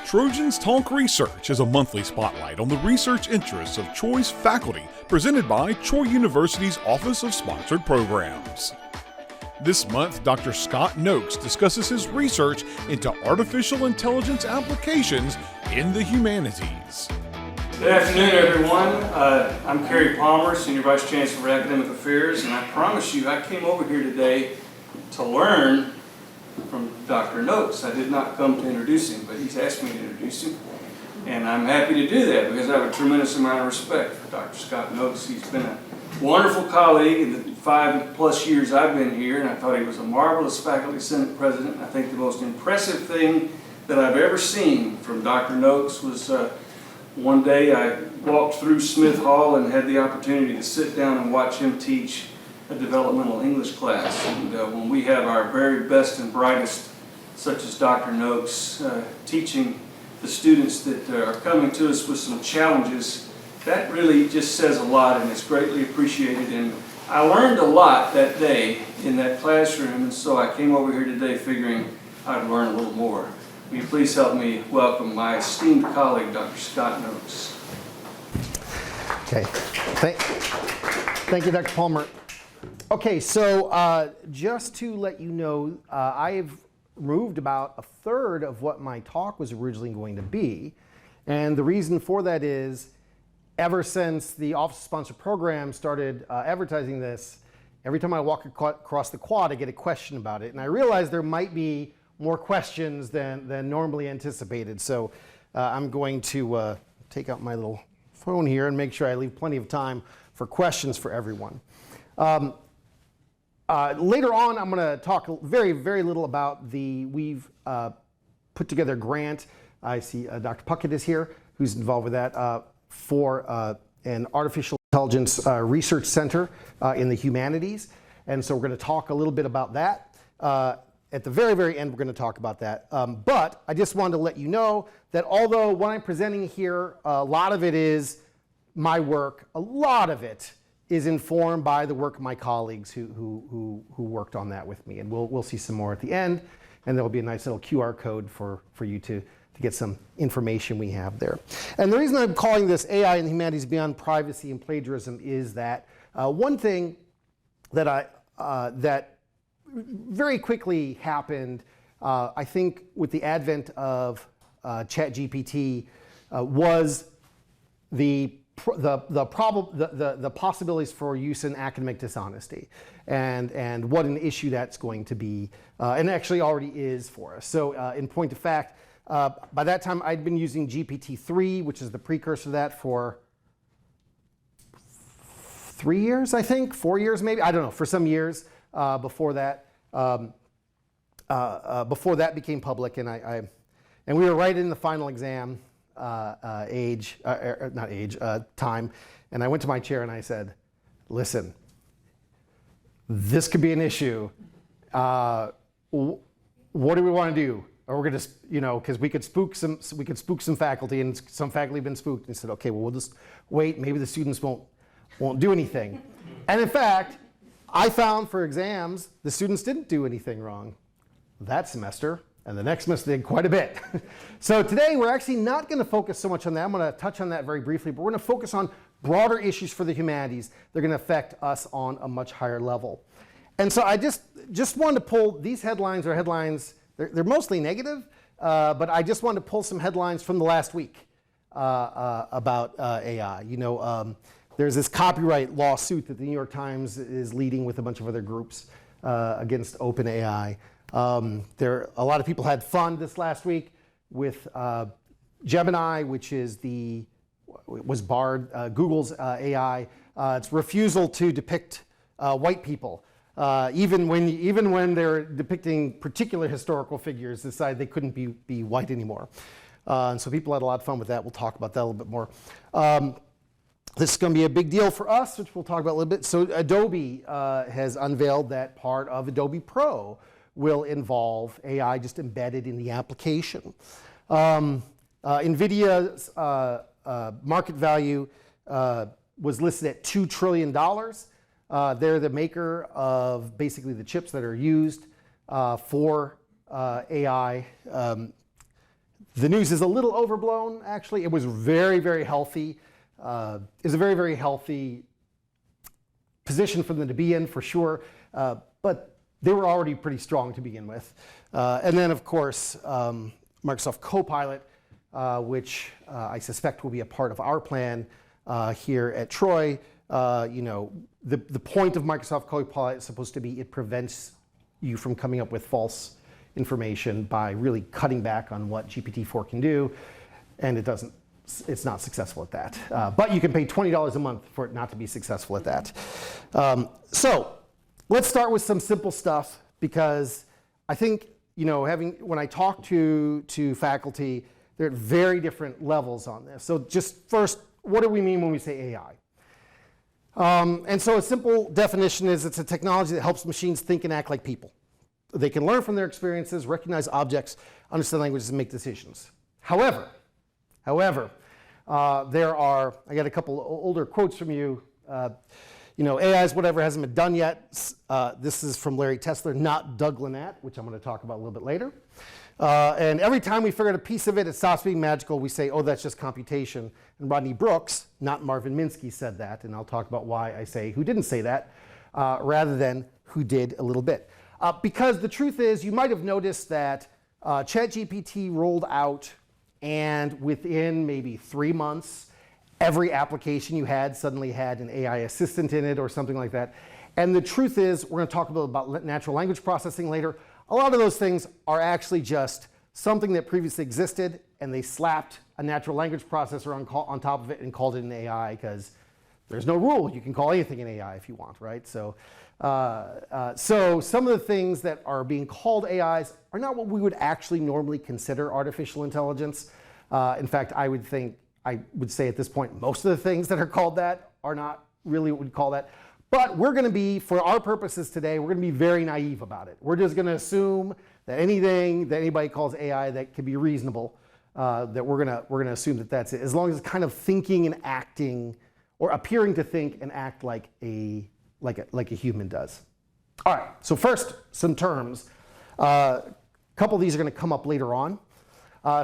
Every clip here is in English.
Trojans Talk Research is a monthly spotlight on the research interests of Troy's faculty presented by Troy University's Office of Sponsored Programs. This month, Dr. Scott Nokes discusses his research into artificial intelligence applications in the humanities. Good afternoon, everyone. I'm Kerry Palmer, Senior Vice Chancellor for Academic Affairs, and I promise you I came over here today to learn from Dr. Nokes. I did not come to introduce him, but he's asked me to introduce him, and I'm happy to do that because I have a tremendous amount of respect for Dr. Scott Nokes. He's been a wonderful colleague in the 5+ years I've been here, and I thought he was a marvelous faculty senate president. I think the most impressive thing that I've ever seen from Dr. Nokes was one day I walked through Smith Hall and had the opportunity to sit down and watch him teach a developmental English class. And when we have our very best and brightest, such as Dr. Nokes, teaching the students that are coming to us with some challenges, that really just says a lot, and it's greatly appreciated. And I learned a lot that day in that classroom, and so I came over here today figuring I'd learn a little more. Will you please help me welcome my esteemed colleague, Dr. Scott Nokes. Okay, thank you, Dr. Palmer. Okay, so just to let you know, I've removed about a third of what my talk was originally going to be. And the reason for that is, ever since the Office of Sponsored Program started advertising this, every time I walk across the quad, I get a question about it. And I realized there might be more questions than normally anticipated. So I'm going to take out my little phone here and make sure I leave plenty of time for questions for everyone. Later on, I'm going to talk very, very little about we've put together a grant. I see Dr. Puckett is here, who's involved with that, for an artificial intelligence research center in the humanities. And so we're going to talk a little bit about that. At the very, very end, we're going to talk about that. But I just wanted to let you know that although what I'm presenting here, a lot of it is my work, a lot of it is informed by the work of my colleagues who worked on that with me. And we'll see some more at the end, and there'll be a nice little QR code for you to get some information we have there. And the reason I'm calling this AI in the Humanities Beyond Privacy and Plagiarism is that one thing that that very quickly happened, I think with the advent of ChatGPT, was the possibilities for use in academic dishonesty, and what an issue that's going to be, and actually already is for us. So in point of fact, by that time I'd been using GPT-3, which is the precursor to that, for 3 years, I think, 4 years maybe, I don't know, for some years before that became public, and we were right in the final exam time, and I went to my chair and I said, listen, this could be an issue. What do we want to do? Or we're going to, because we could spook some faculty, and some faculty have been spooked. And said, okay, well, we'll just wait. Maybe the students won't do anything. And in fact, I found for exams, the students didn't do anything wrong that semester. And the next semester they did quite a bit. So today we're actually not going to focus so much on that. I'm going to touch on that very briefly, but we're going to focus on broader issues for the humanities. They're going to affect us on a much higher level. And so I just wanted to pull these headlines. They're mostly negative, but I just wanted to pull some headlines from the last week about AI. There's this copyright lawsuit that the New York Times is leading with a bunch of other groups against OpenAI. A lot of people had fun this last week with Gemini, which was barred, Google's AI. Its refusal to depict white people, even when they're depicting particular historical figures, decided they couldn't be white anymore. And so people had a lot of fun with that. We'll talk about that a little bit more. This is going to be a big deal for us, which we'll talk about a little bit. So Adobe has unveiled that part of Adobe Pro will involve AI just embedded in the application. NVIDIA's market value was listed at $2 trillion. They're the maker of basically the chips that are used for AI. The news is a little overblown, actually. It was very, very healthy. It's a very, very healthy position for them to be in, for sure. But they were already pretty strong to begin with. And then, of course, Microsoft Copilot, which I suspect will be a part of our plan here at Troy. The point of Microsoft Copilot is supposed to be it prevents you from coming up with false information by really cutting back on what GPT-4 can do, and it's not successful at that. But you can pay $20 a month for it not to be successful at that. So let's start with some simple stuff, because I think, when I talk to faculty, they're at very different levels on this. So just first, what do we mean when we say AI? And so a simple definition is it's a technology that helps machines think and act like people. They can learn from their experiences, recognize objects, understand languages, and make decisions. However, I got a couple older quotes from you. AI is whatever hasn't been done yet. This is from Larry Tesler, not Doug Lynette, which I'm going to talk about a little bit later. And every time we figure out a piece of it, it stops being magical. We say, oh, that's just computation. And Rodney Brooks, not Marvin Minsky, said that. And I'll talk about why I say who didn't say that, rather than who did a little bit. Because the truth is, you might have noticed that ChatGPT rolled out, and within maybe 3 months, every application you had suddenly had an AI assistant in it or something like that. And the truth is, we're going to talk about natural language processing later. A lot of those things are actually just something that previously existed, and they slapped a natural language processor on top of it and called it an AI, because there's no rule. You can call anything an AI if you want, right? So some of the things that are being called AIs are not what we would actually normally consider artificial intelligence. In fact, I would say at this point, most of the things that are called that are not really what we'd call that. But we're going to be, for our purposes today, we're going to be very naive about it. We're just going to assume that anything that anybody calls AI that can be reasonable, that we're going to assume that that's it, as long as it's kind of thinking and acting, or appearing to think and act like a human does. All right. So first, some terms. A couple of these are going to come up later on.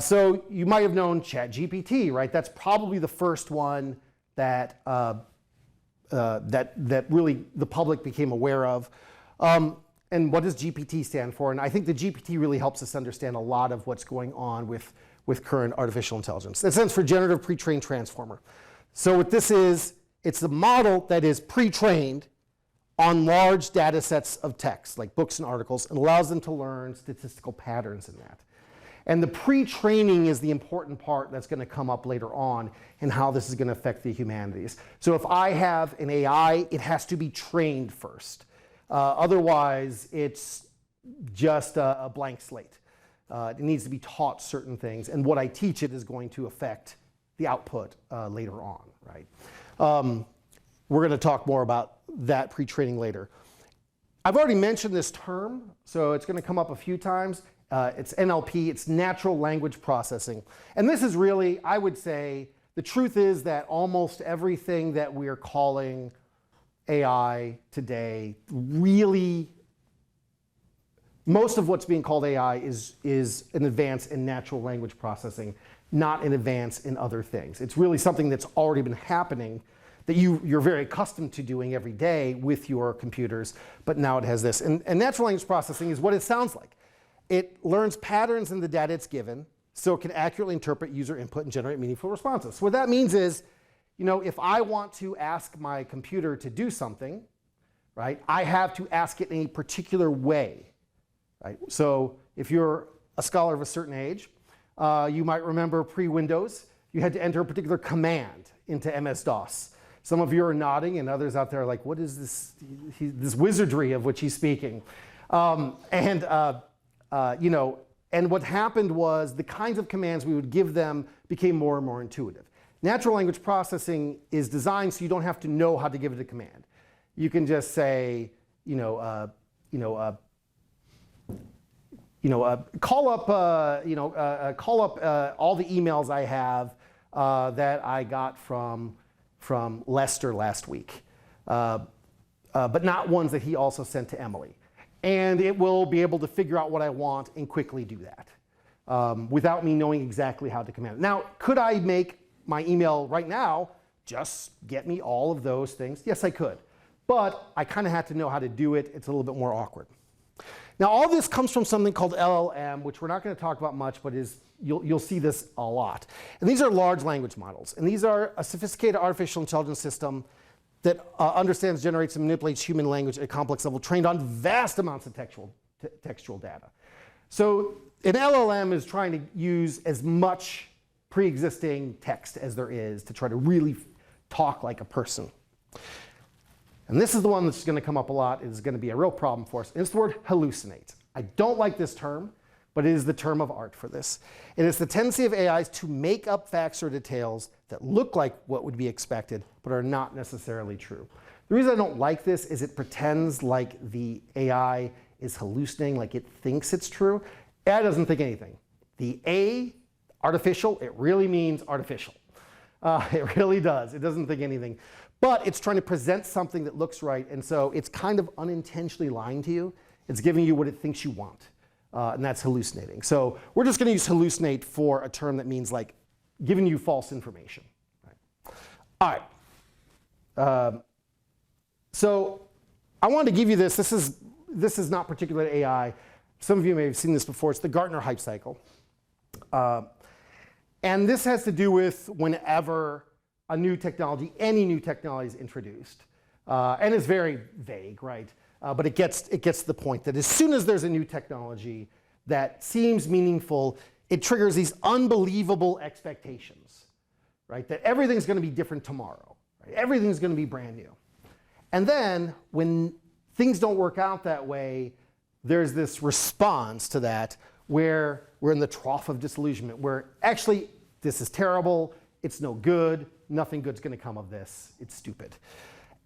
So you might have known ChatGPT, right? That's probably the first one that that really the public became aware of. And what does GPT stand for? And I think the GPT really helps us understand a lot of what's going on with current artificial intelligence. It stands for Generative Pre-trained Transformer. So what this is, it's a model that is pre-trained on large data sets of text, like books and articles, and allows them to learn statistical patterns in that. And the pre-training is the important part that's going to come up later on in how this is going to affect the humanities. So if I have an AI, it has to be trained first. Otherwise, it's just a blank slate. It needs to be taught certain things, and what I teach it is going to affect the output later on, right? We're going to talk more about that pre-training later. I've already mentioned this term, so it's going to come up a few times. It's NLP, it's natural language processing. And this is really, I would say, the truth is that almost everything that we are calling AI today, really, most of what's being called AI is an advance in natural language processing, not an advance in other things. It's really something that's already been happening that you're very accustomed to doing every day with your computers, but now it has this. And natural language processing is what it sounds like. It learns patterns in the data it's given, so it can accurately interpret user input and generate meaningful responses. So what that means is, if I want to ask my computer to do something, right, I have to ask it in a particular way, right? So if you're a scholar of a certain age, you might remember pre-Windows, you had to enter a particular command into MS-DOS. Some of you are nodding, and others out there are like, what is this wizardry of which he's speaking? And what happened was the kinds of commands we would give them became more and more intuitive. Natural language processing is designed so you don't have to know how to give it a command. You can just say, call up all the emails I have that I got from Lester last week. but not ones that he also sent to Emily. And it will be able to figure out what I want and quickly do that without me knowing exactly how to command it. Now, could I make my email right now just get me all of those things? Yes, I could. But I kind of had to know how to do it. It's a little bit more awkward. Now, all this comes from something called LLM, which we're not going to talk about much, but you'll see this a lot. And these are large language models. And these are a sophisticated artificial intelligence system that understands, generates, and manipulates human language at a complex level, trained on vast amounts of textual data. So an LLM is trying to use as much pre-existing text as there is to try to really talk like a person. And this is the one that's going to come up a lot. It is going to be a real problem for us. And it's the word hallucinate. I don't like this term, but it is the term of art for this. It is the tendency of AIs to make up facts or details that look like what would be expected, but are not necessarily true. The reason I don't like this is it pretends like the AI is hallucinating, like it thinks it's true. AI doesn't think anything. The A, artificial, it really means artificial. It really does. It doesn't think anything. But it's trying to present something that looks right, and so it's kind of unintentionally lying to you. It's giving you what it thinks you want, and that's hallucinating. So we're just going to use hallucinate for a term that means like giving you false information. Right. All right. So I wanted to give you this. This is not particular to AI. Some of you may have seen this before. It's the Gartner hype cycle. And this has to do with whenever a new technology, any new technology is introduced. And it's very vague, right? But it gets to the point that as soon as there's a new technology that seems meaningful, it triggers these unbelievable expectations, right? That everything's going to be different tomorrow. Right? Everything's going to be brand new. And then when things don't work out that way, there's this response to that where we're in the trough of disillusionment, where actually this is terrible, it's no good, nothing good's going to come of this, it's stupid.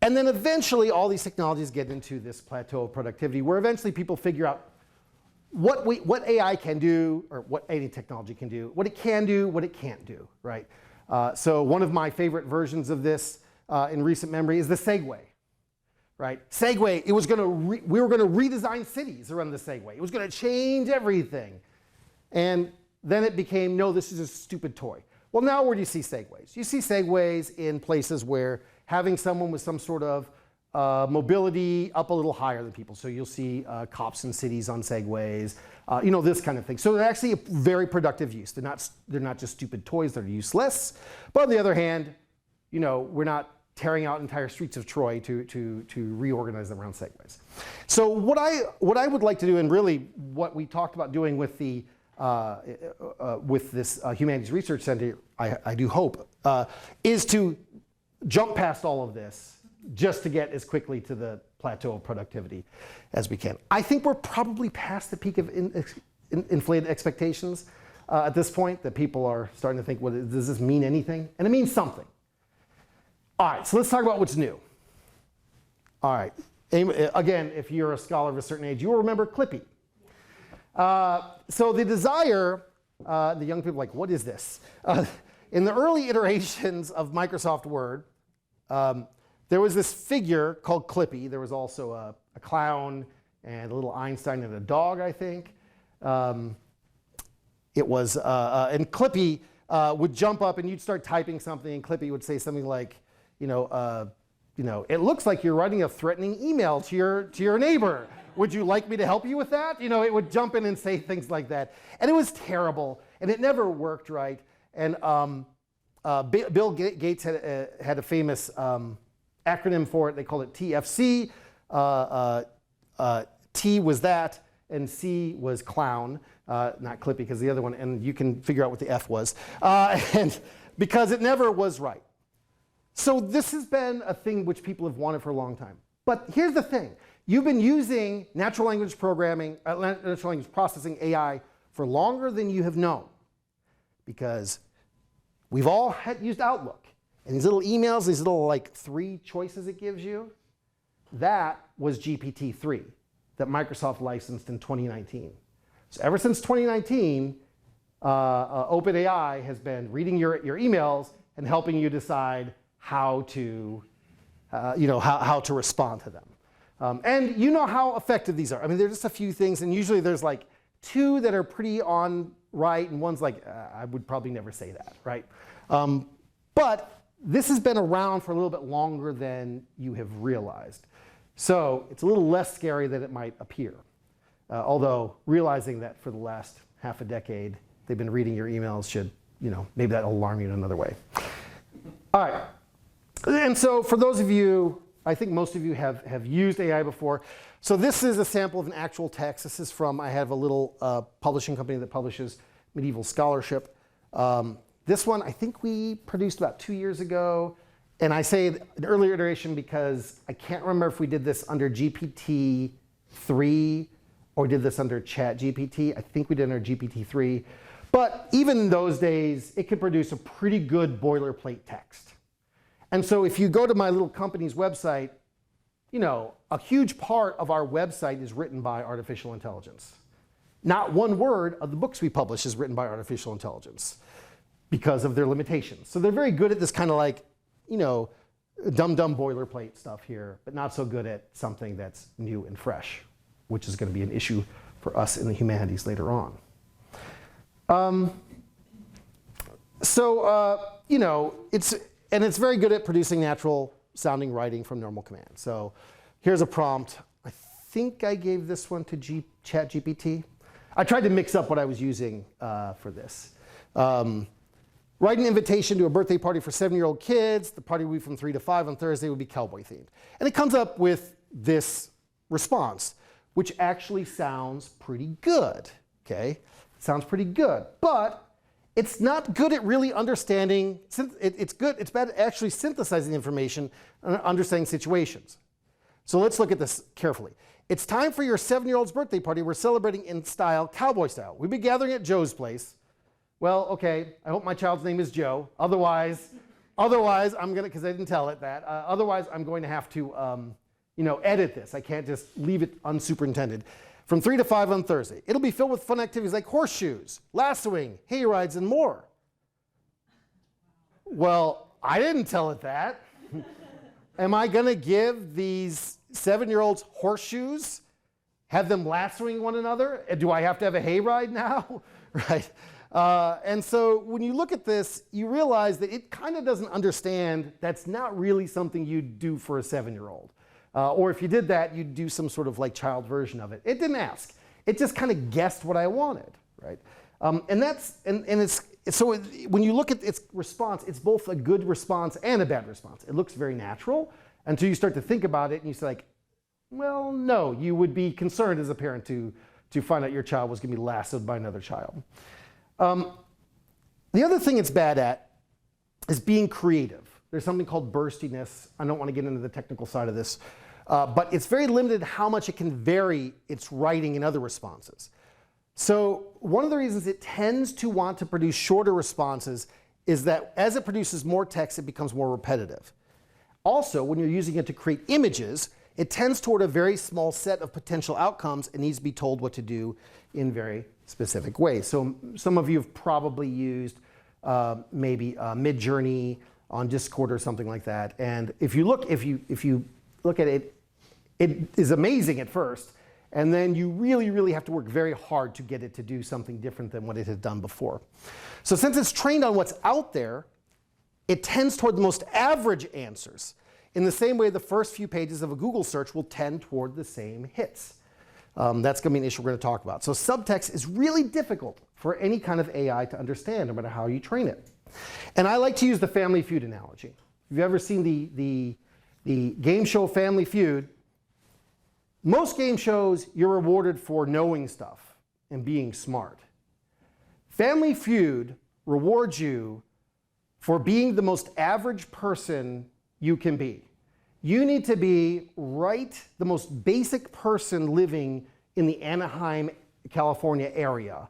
And then eventually all these technologies get into this plateau of productivity where eventually people figure out what AI can do, or what any technology can do, what it can do, what it can't do, right? So one of my favorite versions of this in recent memory is the Segway. Right? Segway, we were going to redesign cities around the Segway. It was going to change everything. And then it became, no, this is a stupid toy. Well, now where do you see Segways? You see Segways in places where having someone with some sort of mobility up a little higher than people. So you'll see cops in cities on Segways, this kind of thing. So they're actually a very productive use. They're not just stupid toys that are useless. But on the other hand, we're not tearing out entire streets of Troy to reorganize them around Segways. So what I would like to do, and really what we talked about doing with the with this Humanities Research Center, I do hope, is to jump past all of this just to get as quickly to the plateau of productivity as we can. I think we're probably past the peak of inflated expectations at this point, that people are starting to think, well, does this mean anything? And it means something. All right, so let's talk about what's new. All right, again, if you're a scholar of a certain age, you will remember Clippy. So the desire, the young people are like, what is this? In the early iterations of Microsoft Word, there was this figure called Clippy. There was also a clown and a little Einstein and a dog, I think. And Clippy would jump up and you'd start typing something, and Clippy would say something like, it looks like you're writing a threatening email to your neighbor. Would you like me to help you with that? It would jump in and say things like that. And it was terrible, and it never worked right. And Bill Gates had a famous acronym for it. They called it TFC. T was that, and C was clown, not Clippy, because the other one, and you can figure out what the F was. And because it never was right. So this has been a thing which people have wanted for a long time. But here's the thing. You've been using natural language programming, natural language processing, AI, for longer than you have known. Because we've all used Outlook. And these little emails, these little 3 choices it gives you, that was GPT-3 that Microsoft licensed in 2019. So ever since 2019, OpenAI has been reading your emails and helping you decide how to respond to them. And you know how effective these are. I mean, there's just a few things, and usually there's like 2 that are pretty on right, and one's like, I would probably never say that, right? But this has been around for a little bit longer than you have realized. So it's a little less scary than it might appear. Although realizing that for the last half a decade, they've been reading your emails should, maybe that'll alarm you in another way. All right. And so for those of you, I think most of you have used AI before. So this is a sample of an actual text. This is from, I have a little publishing company that publishes medieval scholarship. This one, I think we produced about 2 years ago. And I say an earlier iteration because I can't remember if we did this under GPT-3 or did this under ChatGPT. I think we did under GPT-3. But even in those days, it could produce a pretty good boilerplate text. And so if you go to my little company's website, a huge part of our website is written by artificial intelligence. Not one word of the books we publish is written by artificial intelligence because of their limitations. So they're very good at this kind of like, dumb boilerplate stuff here, but not so good at something that's new and fresh, which is going to be an issue for us in the humanities later on. It's very good at producing natural sounding writing from normal commands. So here's a prompt. I think I gave this one to ChatGPT. I tried to mix up what I was using for this. Write an invitation to a birthday party for 7-year-old kids. The party will be from 3 to 5 on Thursday. It will be cowboy themed. And it comes up with this response, which actually sounds pretty good. Okay, it sounds pretty good, but it's not good at really understanding. It's bad at actually synthesizing information and understanding situations. So let's look at this carefully. It's time for your 7-year-old's birthday party. We're celebrating in style, cowboy style. We'll be gathering at Joe's place. Well, okay, I hope my child's name is Joe. Otherwise I'm gonna, because I didn't tell it that. Otherwise, I'm going to have to, edit this. I can't just leave it unsuperintended. From 3 to 5 on Thursday. It'll be filled with fun activities like horseshoes, lassoing, hay rides, and more. Well, I didn't tell it that. Am I gonna give these 7-year-olds horseshoes? Have them lassoing one another? Do I have to have a hay ride now? Right? And so when you look at this, you realize that it kind of doesn't understand that's not really something you'd do for a 7-year-old. Or if you did that, you'd do some sort of like child version of it. It didn't ask. It just kind of guessed what I wanted, right? So when you look at its response, it's both a good response and a bad response. It looks very natural until you start to think about it and you say like, well, no, you would be concerned as a parent to find out your child was going to be lassoed by another child. The other thing it's bad at is being creative. There's something called burstiness. I don't want to get into the technical side of this, but it's very limited how much it can vary its writing in other responses. So one of the reasons it tends to want to produce shorter responses is that as it produces more text, it becomes more repetitive. Also, when you're using it to create images, it tends toward a very small set of potential outcomes and needs to be told what to do in very specific ways. So some of you have probably used maybe Midjourney on Discord or something like that. And if you look at it, it is amazing at first, and then you really, really have to work very hard to get it to do something different than what it had done before. So since it's trained on what's out there, it tends toward the most average answers. In the same way the first few pages of a Google search will tend toward the same hits. That's going to be an issue we're going to talk about. So subtext is really difficult for any kind of AI to understand, no matter how you train it. And I like to use the Family Feud analogy. If you've ever seen the game show Family Feud, most game shows you're rewarded for knowing stuff and being smart. Family Feud rewards you for being the most average person you can be. You need to be the most basic person living in the Anaheim, California area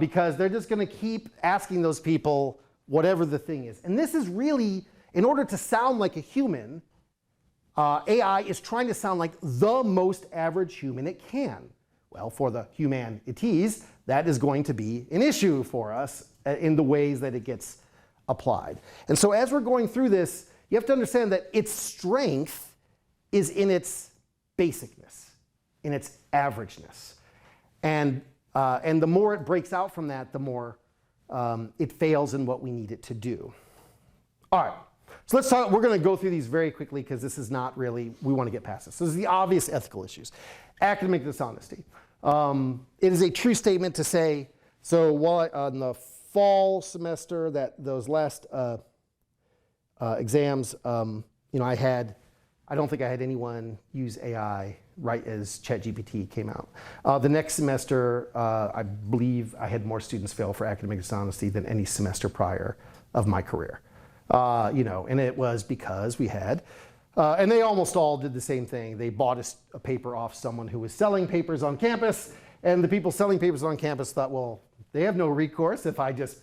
because they're just going to keep asking those people whatever the thing is. And this is really, in order to sound like a human, AI is trying to sound like the most average human it can. Well, for the humanities, that is going to be an issue for us in the ways that it gets applied. And so as we're going through this, you have to understand that its strength is in its basicness, in its averageness. And the more it breaks out from that, the more it fails in what we need it to do. All right, so let's talk, we're going to go through these very quickly because this is not really, we want to get past this. So this is the obvious ethical issues. Academic dishonesty. It is a true statement to say, so while on the fall semester, that those last exams, I don't think I had anyone use AI right as ChatGPT came out. The next semester, I believe I had more students fail for academic dishonesty than any semester prior of my career. And it was because we had, and they almost all did the same thing. They bought a paper off someone who was selling papers on campus, and the people selling papers on campus thought, well, they have no recourse if I just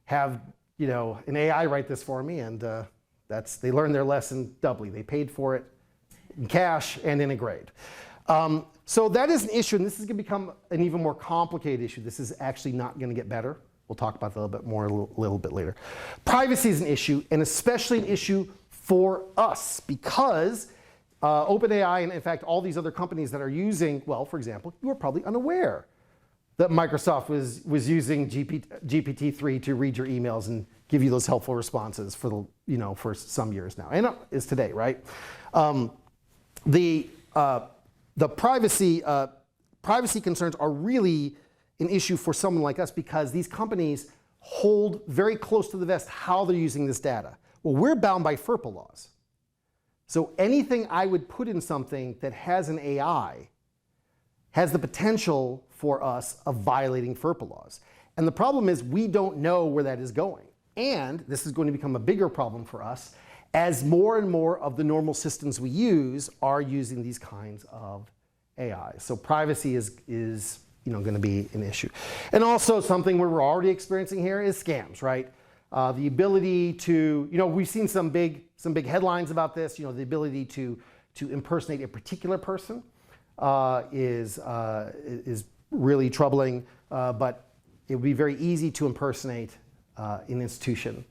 have, an AI write this for me, and they learned their lesson doubly. They paid for it in cash and in a grade. So that is an issue, and this is going to become an even more complicated issue. This is actually not going to get better. We'll talk about that a little bit more a little bit later. Privacy is an issue, and especially an issue for us, because OpenAI and in fact all these other companies that are using, well, for example, you were probably unaware that Microsoft was using GPT-3 to read your emails and give you those helpful responses for for some years now, and it is today, right? The privacy concerns are really an issue for someone like us because these companies hold very close to the vest how they're using this data. Well, we're bound by FERPA laws. So anything I would put in something that has an AI has the potential for us of violating FERPA laws. And the problem is we don't know where that is going. And this is going to become a bigger problem for us as more and more of the normal systems we use are using these kinds of AI. So privacy is going to be an issue. And also something we're already experiencing here is scams, right? The ability to, we've seen some big headlines about this. The ability to impersonate a particular person is really troubling. But it would be very easy to impersonate an institution,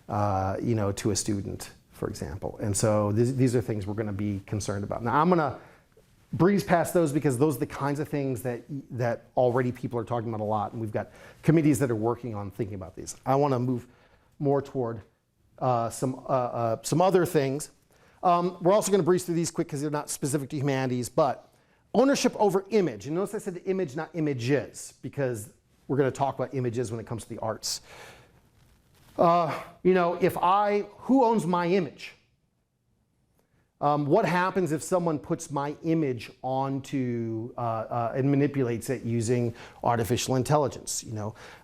to a student, for example. And so these are things we're going to be concerned about. Now I'm going to breeze past those because those are the kinds of things that already people are talking about a lot, and we've got committees that are working on thinking about these. I want to move more toward some other things. We're also going to breeze through these quick because they're not specific to humanities, but ownership over image. And notice I said image, not images, because we're going to talk about images when it comes to the arts. Who owns my image? What happens if someone puts my image onto and manipulates it using artificial intelligence?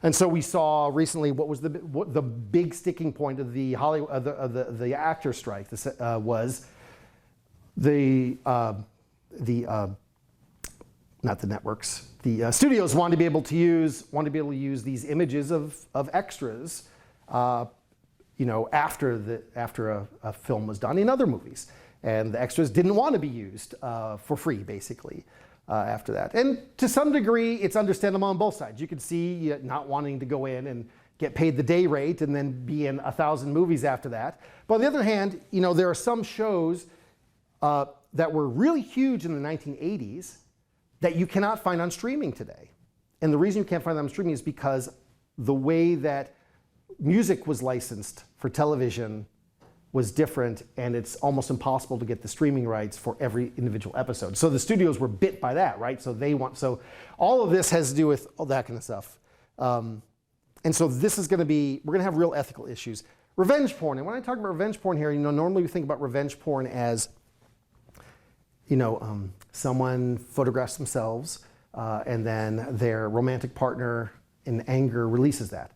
And so we saw recently what was the big sticking point of the Hollywood the actor strike. This was not the networks. The studios wanted to be able to use these images of extras, after a film was done in other movies. And the extras didn't want to be used for free, basically, after that. And to some degree, it's understandable on both sides. You could see not wanting to go in and get paid the day rate and then be in 1,000 movies after that. But on the other hand, there are some shows that were really huge in the 1980s that you cannot find on streaming today. And the reason you can't find them on streaming is because the way that music was licensed for television was different, and it's almost impossible to get the streaming rights for every individual episode. So the studios were bit by that, right? So all of this has to do with all that kind of stuff. And so this is going to be, we're going to have real ethical issues. Revenge porn, and when I talk about revenge porn here, normally we think about revenge porn as, someone photographs themselves and then their romantic partner in anger releases that.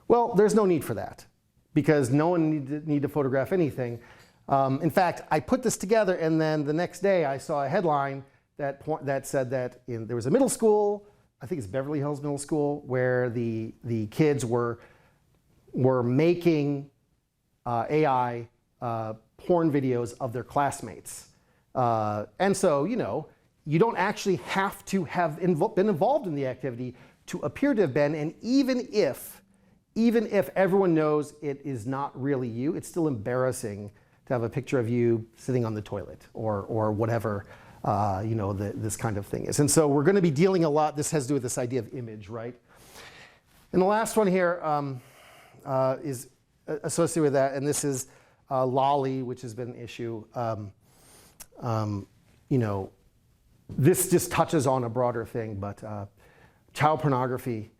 Well, there's no need for that, because no one need to photograph anything. In fact, I put this together, and then the next day I saw a headline that said that there was a middle school, I think it's Beverly Hills Middle School, where the kids were making AI porn videos of their classmates. And so, you don't actually have to have been involved in the activity to appear to have been, and even if everyone knows it is not really you, it's still embarrassing to have a picture of you sitting on the toilet or whatever this kind of thing is. And so we're going to be dealing a lot, this has to do with this idea of image, right? And the last one here is associated with that, and this is Lolly, which has been an issue. This just touches on a broader thing, but child pornography,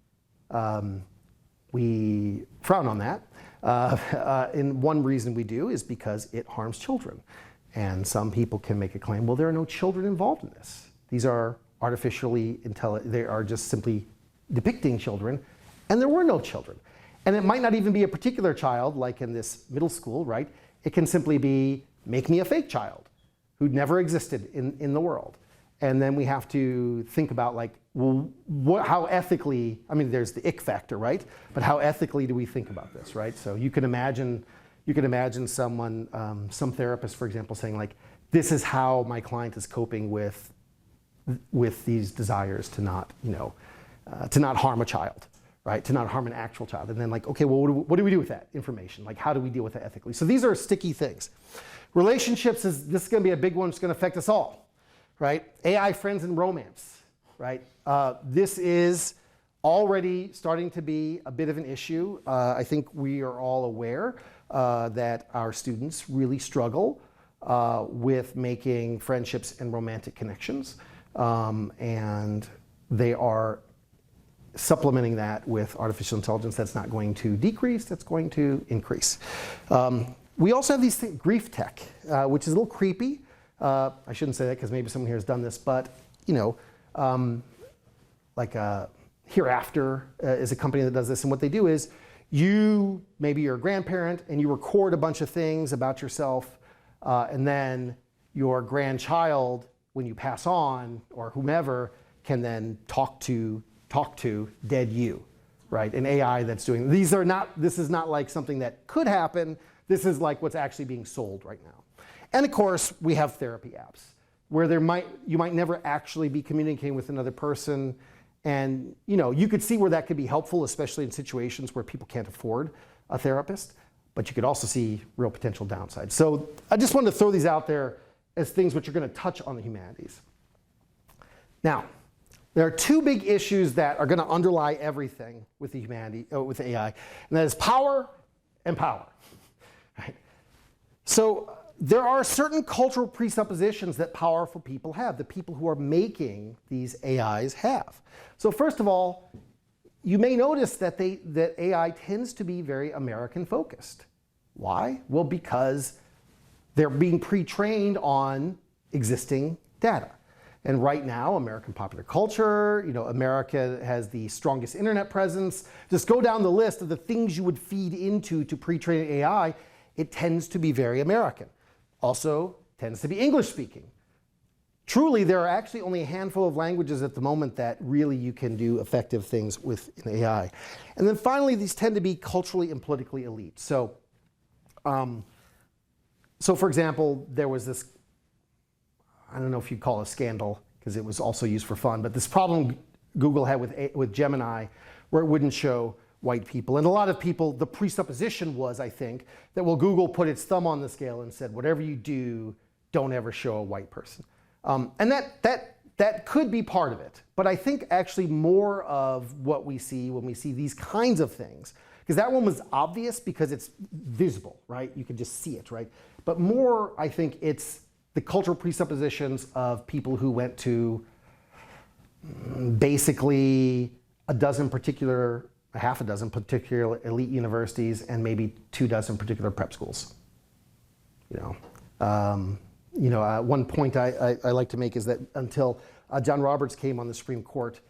we frown on that. And one reason we do is because it harms children. And some people can make a claim, well, there are no children involved in this. These are artificially intelligent, they are just simply depicting children, and there were no children. And it might not even be a particular child, like in this middle school, right? It can simply be, make me a fake child who never existed in the world. And then we have to think about, like, well, how ethically, I mean, there's the ick factor, right? But how ethically do we think about this, right? So you can imagine someone, some therapist, for example, saying, like, this is how my client is coping with these desires to not harm a child, right? To not harm an actual child. And then, like, okay, well, what do we do with that information? Like, how do we deal with it ethically? So these are sticky things. Relationships this is going to be a big one. It's going to affect us all. Right? AI friends and romance, right? This is already starting to be a bit of an issue. I think we are all aware that our students really struggle with making friendships and romantic connections. And they are supplementing that with artificial intelligence. That's not going to decrease, that's going to increase. We also have these things, grief tech, which is a little creepy. I shouldn't say that because maybe someone here has done this, but Hereafter is a company that does this, and what they do is maybe you're a grandparent and you record a bunch of things about yourself, and then your grandchild, when you pass on, or whomever, can then talk to dead you, right? An AI that's doing this is not like something that could happen. This is like what's actually being sold right now. And of course, we have therapy apps where you might never actually be communicating with another person. And you could see where that could be helpful, especially in situations where people can't afford a therapist. But you could also see real potential downsides. So I just wanted to throw these out there as things which are going to touch on the humanities. Now, there are two big issues that are going to underlie everything with the with AI, and that is power and power. Right? So there are certain cultural presuppositions that powerful people have, the people who are making these AIs have. So first of all, you may notice that AI tends to be very American focused. Why? Well, because they're being pre-trained on existing data. And right now, American popular culture, America has the strongest internet presence. Just go down the list of the things you would feed into to pre-train AI. It tends to be very American. Also tends to be English speaking. Truly, there are actually only a handful of languages at the moment that really you can do effective things with an AI. And then finally, these tend to be culturally and politically elite. So for example, there was this, I don't know if you'd call it a scandal, because it was also used for fun, but this problem Google had with Gemini, where it wouldn't show white people. And a lot of people, the presupposition was, I think, that Google put its thumb on the scale and said, whatever you do, don't ever show a white person. And that could be part of it. But I think actually more of what we see when we see these kinds of things, because that one was obvious because it's visible, right? You can just see it, right? But more, I think it's the cultural presuppositions of people who went to basically a half a dozen particular elite universities and maybe 24 particular prep schools. One point I like to make is that until John Roberts came on the Supreme Court,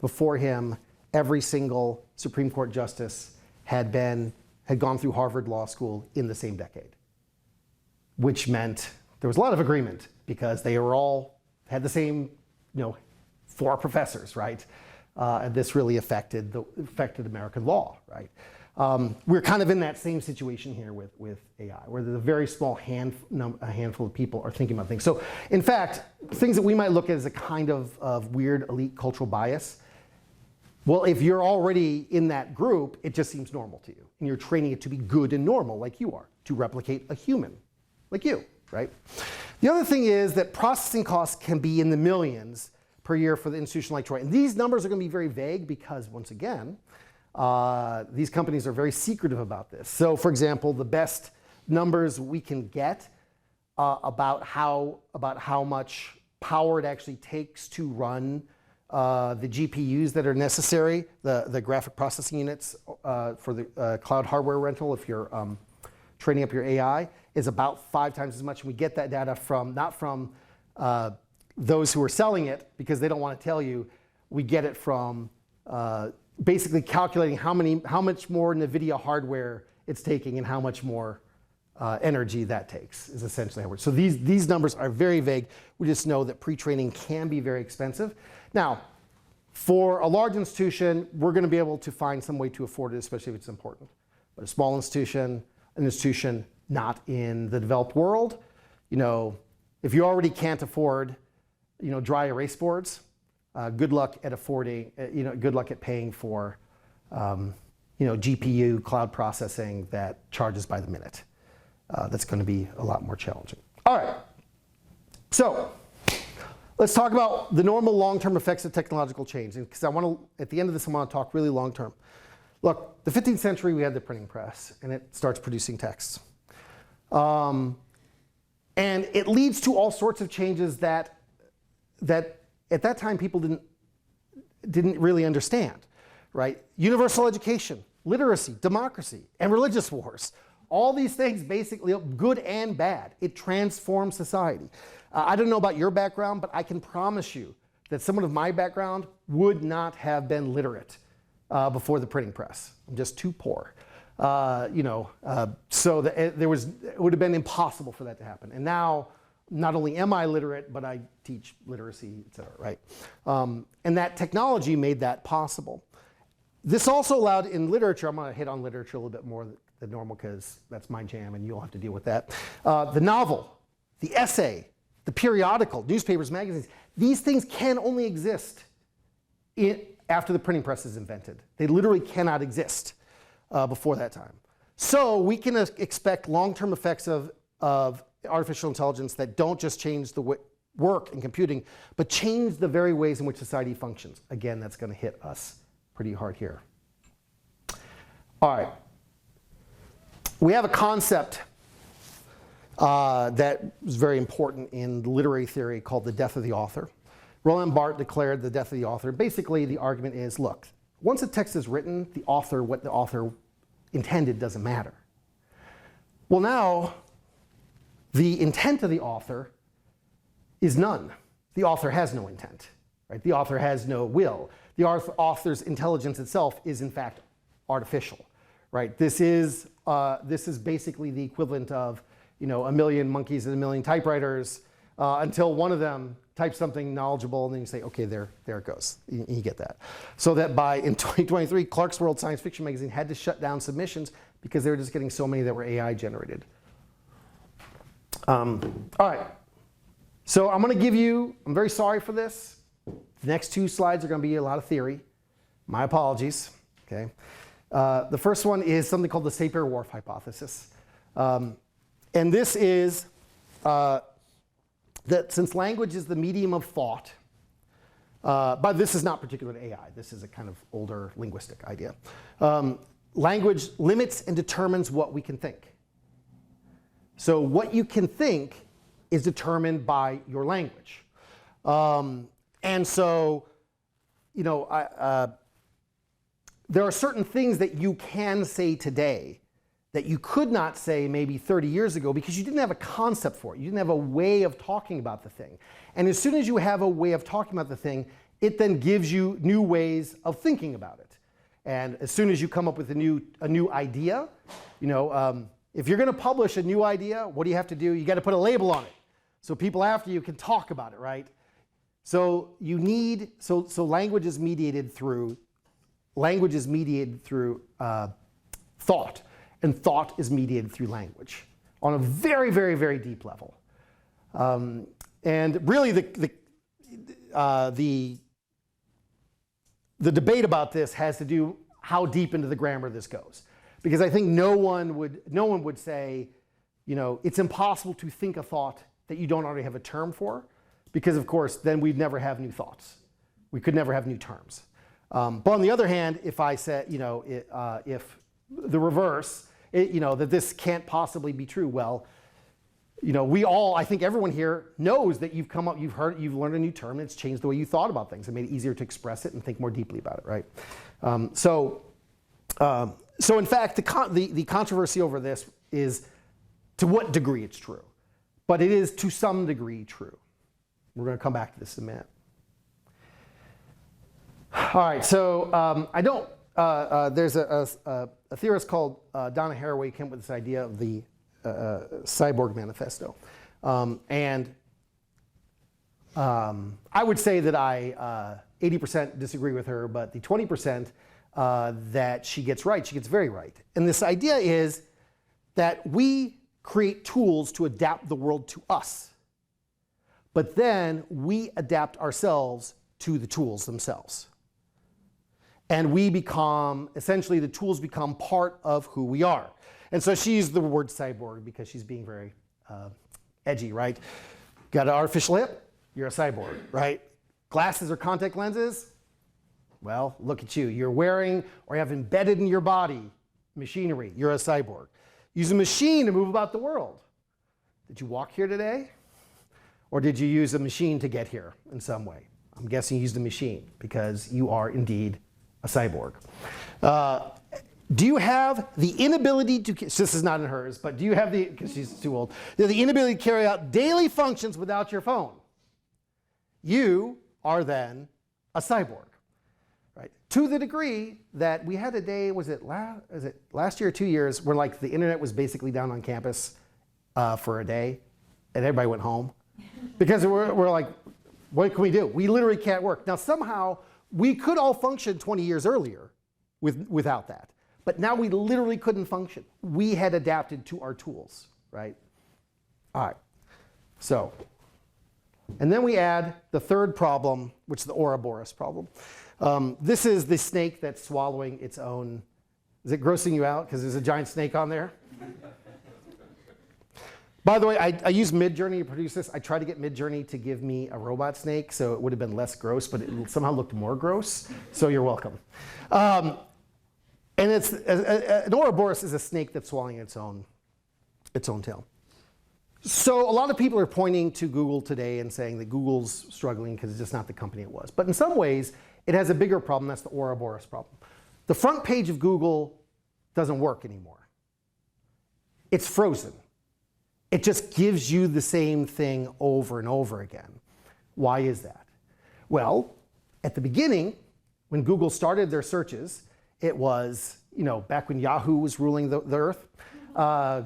before him, every single Supreme Court justice had gone through Harvard Law School in the same decade, which meant there was a lot of agreement because they had the same, 4 professors, right? And this really affected American law, right? We're kind of in that same situation here with AI, where there's a very small handful of people are thinking about things. So, in fact, things that we might look at as a kind of weird elite cultural bias, well, if you're already in that group, it just seems normal to you. And you're training it to be good and normal, like you are, to replicate a human, like you, right? The other thing is that processing costs can be in the millions per year for the institution like Troy. And these numbers are going to be very vague because, once again, these companies are very secretive about this. So, for example, the best numbers we can get about how much power it actually takes to run the GPUs that are necessary, the graphic processing units for the cloud hardware rental, if you're training up your AI, is about 5 times as much. And we get that data from, not from those who are selling it, because they don't want to tell you. We get it from basically calculating how much more NVIDIA hardware it's taking and how much more energy that takes, is essentially how it works. So these numbers are very vague. We just know that pre-training can be very expensive. Now, for a large institution, we're going to be able to find some way to afford it, especially if it's important. But a small institution, an institution not in the developed world, if you already can't afford, dry erase boards, good luck at affording, good luck at paying for, GPU cloud processing that charges by the minute. That's going to be a lot more challenging. All right, so let's talk about the normal long-term effects of technological change. Because at the end of this, I want to talk really long-term. Look, the 15th century, we had the printing press, and it starts producing texts. And it leads to all sorts of changes that at that time people didn't really understand, right? Universal education, literacy, democracy, and religious wars. All these things, basically, good and bad. It transforms society. I don't know about your background, but I can promise you that someone of my background would not have been literate before the printing press. I'm just too poor. So it would have been impossible for that to happen. And now, not only am I literate, but I teach literacy, et cetera, right? And that technology made that possible. This also allowed in literature, I'm going to hit on literature a little bit more than normal because that's my jam and you'll have to deal with that. The novel, the essay, the periodical, newspapers, magazines, these things can only exist after the printing press is invented. They literally cannot exist before that time. So we can expect long-term effects of artificial intelligence that don't just change the work in computing, but change the very ways in which society functions. Again, that's going to hit us pretty hard here. All right. We have a concept that was very important in literary theory called the death of the author. Roland Barthes declared the death of the author. Basically, the argument is, look, once a text is written, what the author intended doesn't matter. Well, now, the intent of the author is none. The author has no intent, right? The author has no will. The author's intelligence itself is, in fact, artificial, right? This is basically the equivalent of, a million monkeys and a million typewriters until one of them types something knowledgeable, and then you say, okay, there it goes. You get that. So that in 2023, Clark's World Science Fiction magazine had to shut down submissions because they were just getting so many that were AI generated. All right. So I'm very sorry for this. The next 2 slides are going to be a lot of theory. My apologies. Okay. The first one is something called the Sapir-Whorf hypothesis. And this is that since language is the medium of thought, but this is not particular to AI. This is a kind of older linguistic idea. Language limits and determines what we can think. So what you can think is determined by your language. And so, there are certain things that you can say today that you could not say maybe 30 years ago because you didn't have a concept for it. You didn't have a way of talking about the thing. And as soon as you have a way of talking about the thing, it then gives you new ways of thinking about it. And as soon as you come up with a new idea, if you're going to publish a new idea, what do you have to do? You got to put a label on it so people after you can talk about it, right? So language is mediated through thought, and thought is mediated through language on a very, very, very deep level. And really, the debate about this has to do how deep into the grammar this goes, because I think no one would say, it's impossible to think a thought that you don't already have a term for, because of course, then we'd never have new thoughts. We could never have new terms. But on the other hand, if I said, if the reverse, that this can't possibly be true, well, we all, I think everyone here knows that you've learned a new term, and it's changed the way you thought about things. It made it easier to express it and think more deeply about it, right? So in fact, the controversy over this is to what degree it's true. But it is to some degree true. We're going to come back to this in a minute. All right, so there's a theorist called Donna Haraway came up with this idea of the Cyborg Manifesto. And I would say that I 80% disagree with her, but the 20% that she gets right, she gets very right. And this idea is that we create tools to adapt the world to us, but then we adapt ourselves to the tools themselves. And we become, essentially the tools become part of who we are. And so she used the word cyborg because she's being very edgy, right? Got an artificial hip? You're a cyborg, right? Glasses or contact lenses? Well, look at you. You're wearing or have embedded in your body machinery. You're a cyborg. Use a machine to move about the world. Did you walk here today? Or did you use a machine to get here in some way? I'm guessing you used a machine because you are indeed a cyborg. Do you have the inability to, this is not in hers, but do you have the, because she's too old, the inability to carry out daily functions without your phone? You are then a cyborg, right? To the degree that we had a day, was it last year or 2 years, where like the internet was basically down on campus for a day, and everybody went home. Because we're like, what can we do? We literally can't work. Now somehow, we could all function 20 years earlier without that. But now we literally couldn't function. We had adapted to our tools, right? All right, so, and then we add the third problem, which is the Ouroboros problem. This is the snake that's swallowing its own. Is it grossing you out because there's a giant snake on there? By the way, I used Midjourney to produce this. I tried to get Midjourney to give me a robot snake, so it would have been less gross, but it somehow looked more gross, so you're welcome. And it's an Ouroboros is a snake that's swallowing its own tail. So a lot of people are pointing to Google today and saying that Google's struggling because it's just not the company it was. But in some ways, it has a bigger problem. That's the Ouroboros problem. The front page of Google doesn't work anymore. It's frozen. It just gives you the same thing over and over again. Why is that? Well, at the beginning, when Google started their searches, it was, back when Yahoo was ruling the earth.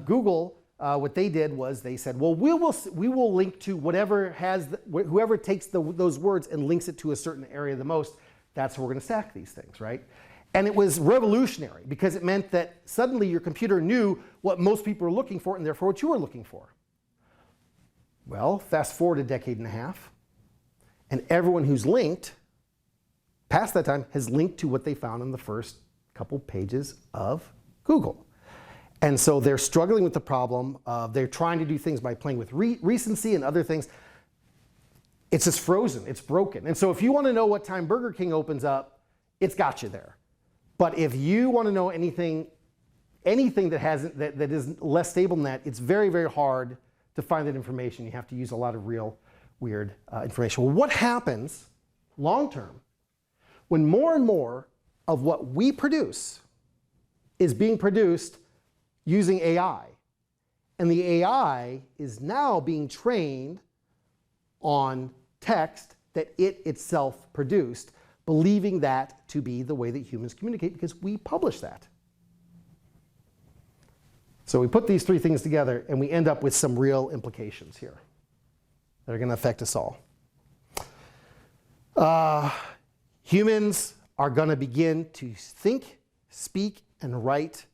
Google, what they did was they said, well, we will link to whoever takes those words and links it to a certain area the most. That's how we're going to stack these things, right? And it was revolutionary because it meant that suddenly your computer knew what most people were looking for and therefore what you were looking for. Well, fast forward a decade and a half, and everyone who's linked past that time has linked to what they found in the first couple pages of Google. And so they're struggling with the problem. They're trying to do things by playing with recency and other things. It's just frozen. It's broken. And so if you want to know what time Burger King opens up, it's got you there. But if you want to know anything that is less stable than that, it's very, very hard to find that information. You have to use a lot of real weird information. Well, what happens long term when more and more of what we produce is being produced using AI? And the AI is now being trained on text that it itself produced, believing that to be the way that humans communicate because we publish that. So we put these three things together and we end up with some real implications here that are going to affect us all. Humans are going to begin to think, speak, and write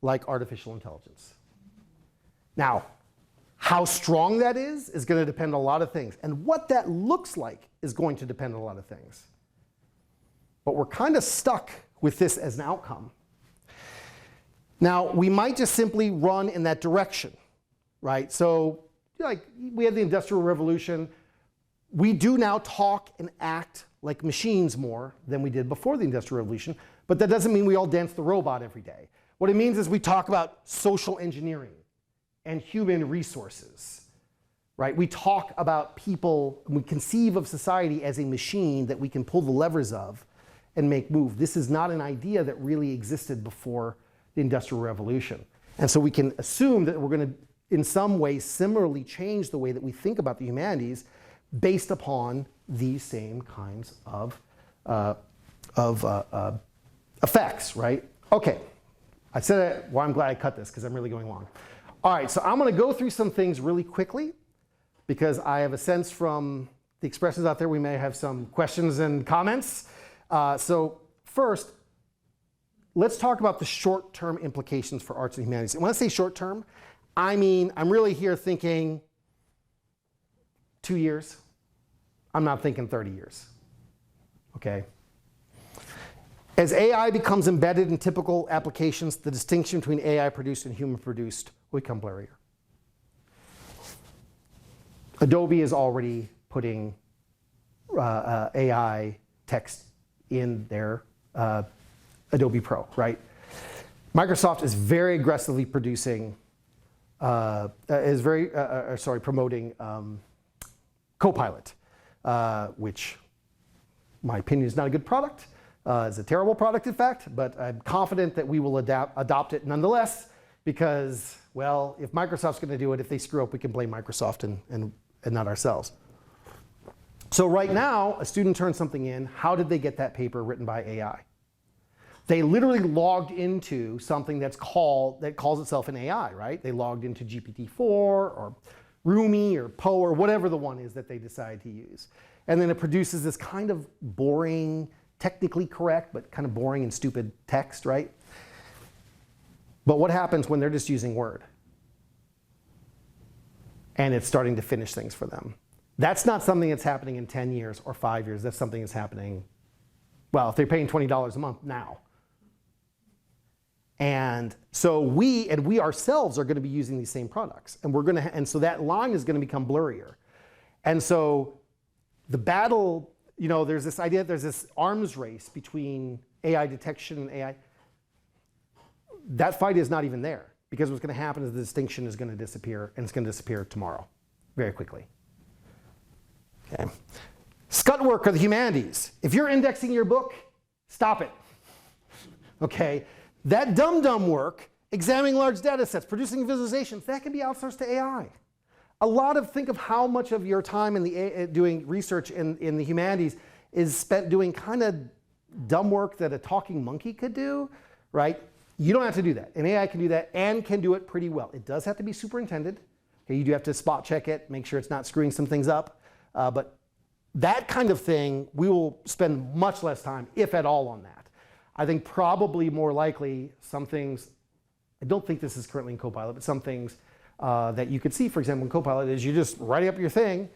like artificial intelligence. Now, how strong that is going to depend on a lot of things. And what that looks like is going to depend on a lot of things. But we're kind of stuck with this as an outcome. Now, we might just simply run in that direction, right? So like we had the Industrial Revolution. We do now talk and act like machines more than we did before the Industrial Revolution, but that doesn't mean we all dance the robot every day. What it means is we talk about social engineering and human resources, right? We talk about people, and we conceive of society as a machine that we can pull the levers of and make move. This is not an idea that really existed before the Industrial Revolution. And so we can assume that we're going to, in some ways, similarly change the way that we think about the humanities based upon these same kinds of effects, right? Okay, I said it. Well, I'm glad I cut this because I'm really going long. All right, so I'm going to go through some things really quickly because I have a sense from the expressions out there we may have some questions and comments. So first, let's talk about the short-term implications for arts and humanities. And when I say short-term, I mean I'm really here thinking 2 years. I'm not thinking 30 years, okay? As AI becomes embedded in typical applications, the distinction between AI produced and human produced will become blurrier. Adobe is already putting AI text in their Adobe Pro, right? Microsoft is very aggressively producing, promoting Copilot, which my opinion is not a good product. It's a terrible product, in fact, but I'm confident that we will adopt it nonetheless because, well, if Microsoft's going to do it, if they screw up, we can blame Microsoft and not ourselves. So right now, a student turns something in. How did they get that paper written by AI? They literally logged into something that calls itself an AI, right? They logged into GPT-4 or Rumi or Poe or whatever the one is that they decide to use. And then it produces this kind of boring, technically correct, but kind of boring and stupid text, right? But what happens when they're just using Word? And it's starting to finish things for them. That's not something that's happening in 10 years or 5 years. That's something that's happening, well, if they're paying $20 a month now. And so we ourselves are going to be using these same products. And so that line is going to become blurrier. And so the battle, there's this idea that there's this arms race between AI detection and AI. That fight is not even there because what's going to happen is the distinction is going to disappear, and it's going to disappear tomorrow very quickly. Okay. Scut work of the humanities. If you're indexing your book, stop it. Okay. That dumb work, examining large data sets, producing visualizations, that can be outsourced to AI. Think of how much of your time in doing research in the humanities is spent doing kind of dumb work that a talking monkey could do, right? You don't have to do that. An AI can do that and can do it pretty well. It does have to be superintended. Okay, you do have to spot check it, make sure it's not screwing some things up. But that kind of thing, we will spend much less time, if at all, on that. I think probably more likely some things, I don't think this is currently in Copilot, but some things that you could see, for example, in Copilot is you just write up your thing,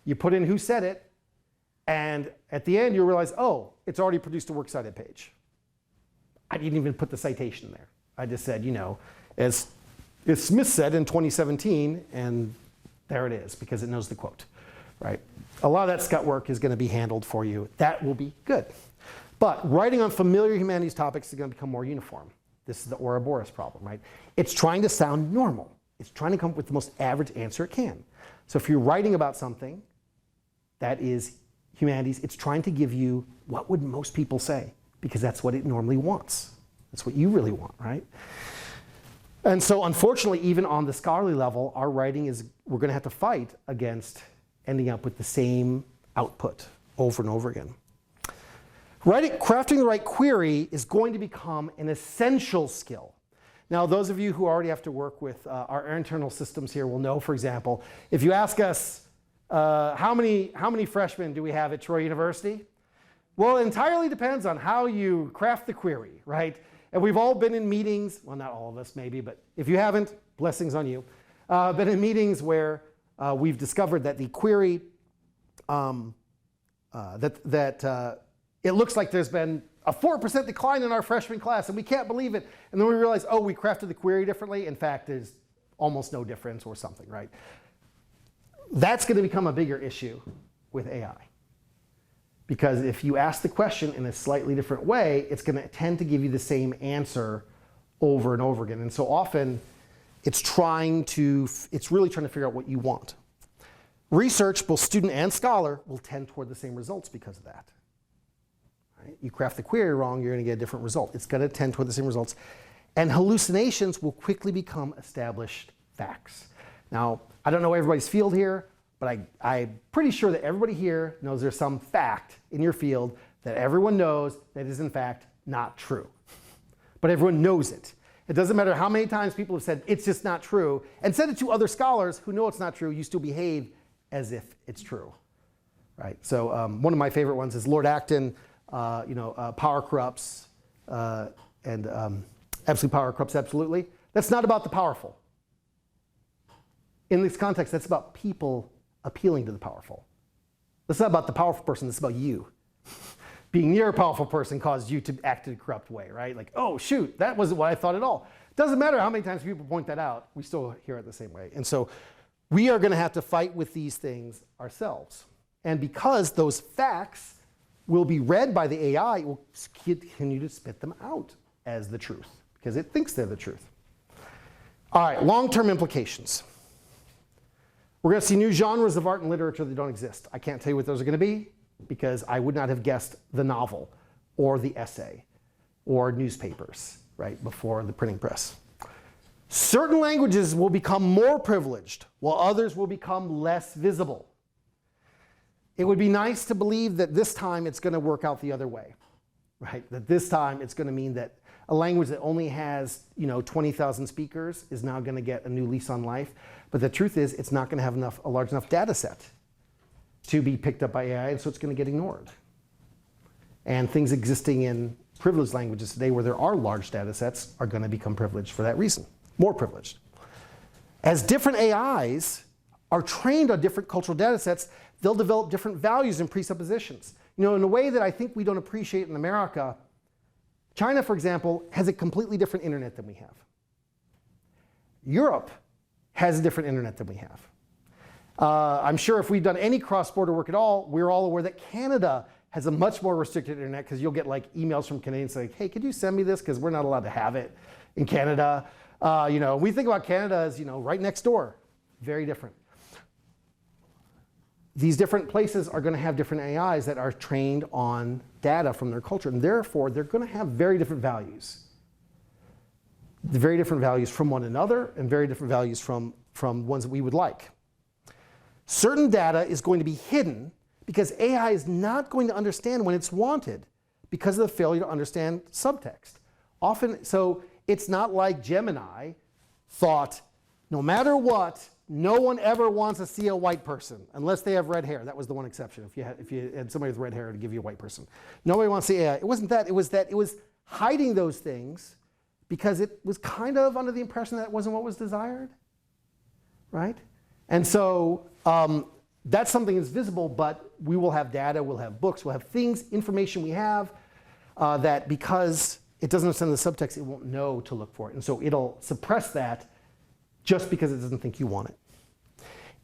you put in who said it, and at the end you realize, oh, it's already produced a works cited page. I didn't even put the citation there. I just said, as Smith said in 2017, and there it is, because it knows the quote, right? A lot of that scut work is going to be handled for you. That will be good. But writing on familiar humanities topics is going to become more uniform. This is the Ouroboros problem, right? It's trying to sound normal. It's trying to come up with the most average answer it can. So if you're writing about something that is humanities, it's trying to give you what would most people say, because that's what it normally wants. That's what you really want, right? And so unfortunately, even on the scholarly level, our writing we're going to have to fight against ending up with the same output over and over again. Crafting the right query is going to become an essential skill. Now, those of you who already have to work with our internal systems here will know, for example, if you ask us, how many freshmen do we have at Troy University? Well, it entirely depends on how you craft the query, right? And we've all been in meetings, well, not all of us maybe, but if you haven't, blessings on you. Been in meetings where we've discovered that the query, it looks like there's been a 4% decline in our freshman class, and we can't believe it. And then we realize, oh, we crafted the query differently. In fact, there's almost no difference or something, right? That's going to become a bigger issue with AI. Because if you ask the question in a slightly different way, it's going to tend to give you the same answer over and over again. And so often, it's really trying to figure out what you want. Research, both student and scholar, will tend toward the same results because of that. Right? You craft the query wrong, you're going to get a different result. It's going to tend toward the same results. And hallucinations will quickly become established facts. Now, I don't know everybody's field here, but I'm pretty sure that everybody here knows there's some fact in your field that everyone knows that is in fact not true. But everyone knows it. It doesn't matter how many times people have said it's just not true, and said it to other scholars who know it's not true, you still behave as if it's true. Right? So one of my favorite ones is Lord Acton, power corrupts, and absolute power corrupts absolutely. That's not about the powerful. In this context, that's about people appealing to the powerful. That's not about the powerful person, that's about you. Being near a powerful person caused you to act in a corrupt way, right? Like, oh shoot, that wasn't what I thought at all. Doesn't matter how many times people point that out, we still hear it the same way. And so we are going to have to fight with these things ourselves. And because those facts will be read by the AI, it will continue to spit them out as the truth, because it thinks they're the truth. All right, long-term implications. We're going to see new genres of art and literature that don't exist. I can't tell you what those are going to be, because I would not have guessed the novel or the essay or newspapers, right, before the printing press. Certain languages will become more privileged, while others will become less visible. It would be nice to believe that this time it's going to work out the other way, right? That this time it's going to mean that a language that only has 20,000 speakers is now going to get a new lease on life. But the truth is, it's not going to have a large enough data set to be picked up by AI, and so it's going to get ignored. And things existing in privileged languages today where there are large data sets are going to become privileged for that reason, more privileged. As different AIs are trained on different cultural data sets, they'll develop different values and presuppositions. In a way that I think we don't appreciate in America, China, for example, has a completely different internet than we have. Europe has a different internet than we have. I'm sure if we've done any cross-border work at all, we're all aware that Canada has a much more restricted internet, because you'll get like emails from Canadians saying, hey, could you send me this? Because we're not allowed to have it in Canada. We think about Canada as right next door. Very different. These different places are going to have different AIs that are trained on data from their culture, and therefore they're going to have very different values. Very different values from one another, and very different values from ones that we would like. Certain data is going to be hidden because AI is not going to understand when it's wanted because of the failure to understand subtext. Often, so it's not like Gemini thought, no matter what, no one ever wants to see a white person unless they have red hair. That was the one exception. If you had somebody with red hair to give you a white person. Nobody wants to see AI. It wasn't that. It was that it was hiding those things because it was kind of under the impression that it wasn't what was desired, right? And so that's something that's visible, but we will have data, we'll have books, we'll have things, information we have that because it doesn't understand the subtext, it won't know to look for it. And so it'll suppress that just because it doesn't think you want it.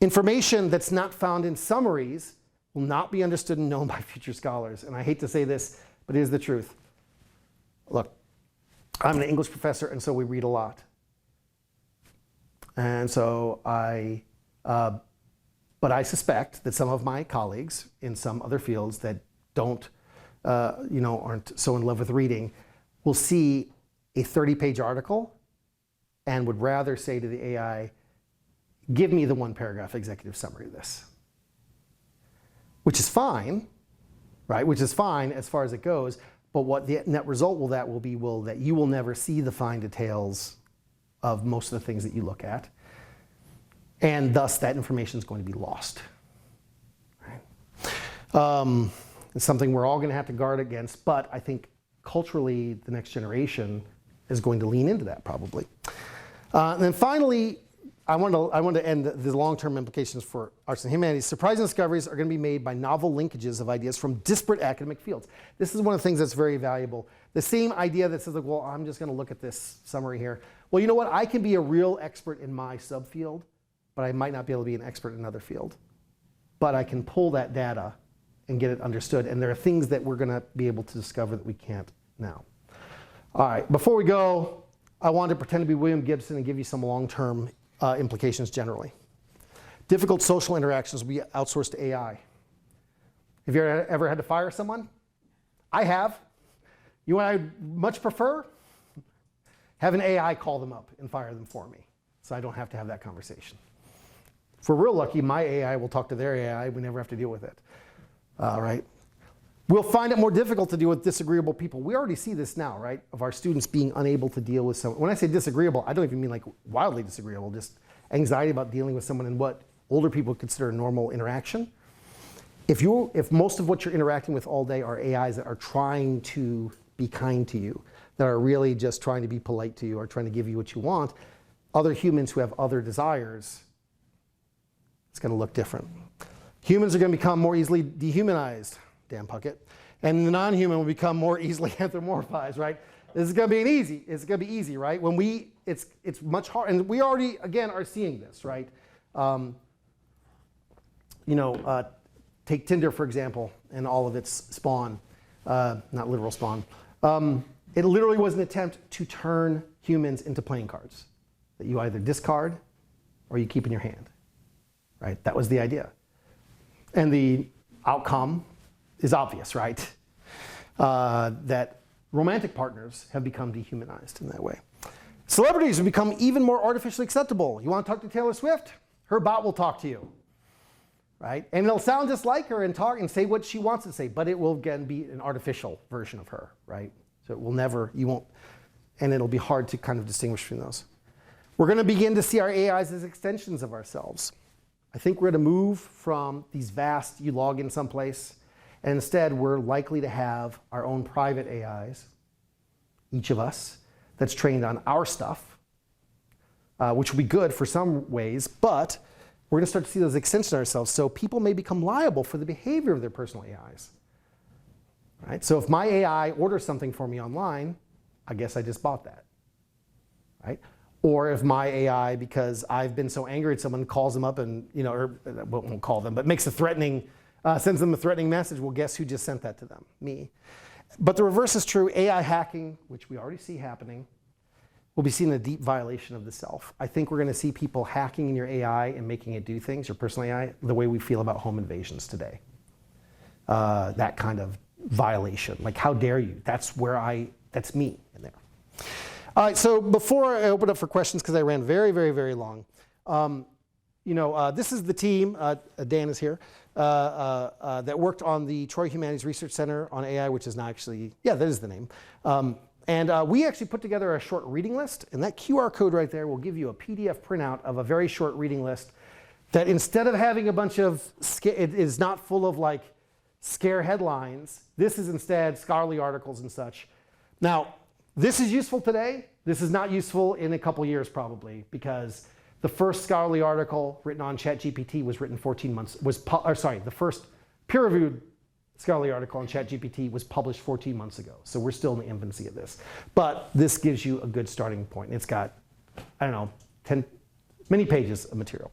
Information that's not found in summaries will not be understood and known by future scholars. And I hate to say this, but it is the truth. Look, I'm an English professor, and so we read a lot. And so but I suspect that some of my colleagues in some other fields that aren't so in love with reading will see a 30-page article and would rather say to the AI, give me the one-paragraph executive summary of this. Which is fine, right? Which is fine as far as it goes, but what the net result will be that you will never see the fine details of most of the things that you look at. And thus, that information is going to be lost. Right? It's something we're all going to have to guard against, but I think culturally, the next generation is going to lean into that probably. And then finally, I want to end the long-term implications for arts and humanities. Surprising discoveries are going to be made by novel linkages of ideas from disparate academic fields. This is one of the things that's very valuable. The same idea that says, like, well, I'm just going to look at this summary here. Well, you know what? I can be a real expert in my subfield, but I might not be able to be an expert in another field. But I can pull that data and get it understood. And there are things that we're going to be able to discover that we can't now. All right, before we go, I wanted to pretend to be William Gibson and give you some long-term implications generally. Difficult social interactions will be outsourced to AI. Have you ever had to fire someone? I have. You know what I much prefer? Have an AI call them up and fire them for me, so I don't have to have that conversation. If we're real lucky, my AI will talk to their AI. We never have to deal with it. All right. We'll find it more difficult to deal with disagreeable people. We already see this now, right? Of our students being unable to deal with someone. When I say disagreeable, I don't even mean like wildly disagreeable, just anxiety about dealing with someone in what older people consider a normal interaction. If most of what you're interacting with all day are AIs that are trying to be kind to you, that are really just trying to be polite to you or trying to give you what you want, other humans who have other desires, it's going to look different. Humans are going to become more easily dehumanized, Dan Puckett, and the non-human will become more easily anthropomorphized, right? This is going to be it's going to be easy, right? It's much harder, and we already, again, are seeing this, right? Take Tinder, for example, and all of its spawn, not literal spawn. It literally was an attempt to turn humans into playing cards that you either discard or you keep in your hand, right? That was the idea. And the outcome is obvious, right? That romantic partners have become dehumanized in that way. Celebrities have become even more artificially acceptable. You want to talk to Taylor Swift? Her bot will talk to you, right? And it'll sound just like her and talk and say what she wants to say, but it will again be an artificial version of her, right? So it will never, and it'll be hard to kind of distinguish between those. We're going to begin to see our AIs as extensions of ourselves. I think we're going to move from these vast, you log in someplace, and instead we're likely to have our own private AIs, each of us, that's trained on our stuff, which will be good for some ways, but we're going to start to see those extensions of ourselves. So people may become liable for the behavior of their personal AIs. Right? So if my AI orders something for me online, I guess I just bought that. Right? Or if my AI, because I've been so angry at someone, calls them up and, won't call them, but sends them a threatening message, well, guess who just sent that to them? Me. But the reverse is true. AI hacking, which we already see happening, will be seen a deep violation of the self. I think we're going to see people hacking in your AI and making it do things, your personal AI, the way we feel about home invasions today. That kind of violation. Like, how dare you? That's me in there. All right, so before I open up for questions, because I ran very, very, very long, this is the team, Dan is here, that worked on the Troy Humanities Research Center on AI, which is now actually, that is the name. And we actually put together a short reading list, and that QR code right there will give you a PDF printout of a very short reading list that instead of having a bunch of, it is not full of like scare headlines. This is instead scholarly articles and such. Now, this is useful today. This is not useful in a couple years probably, because the first scholarly article written on ChatGPT was written 14 months, the first peer-reviewed scholarly article on ChatGPT was published 14 months ago. So we're still in the infancy of this. But this gives you a good starting point. It's got, many pages of material.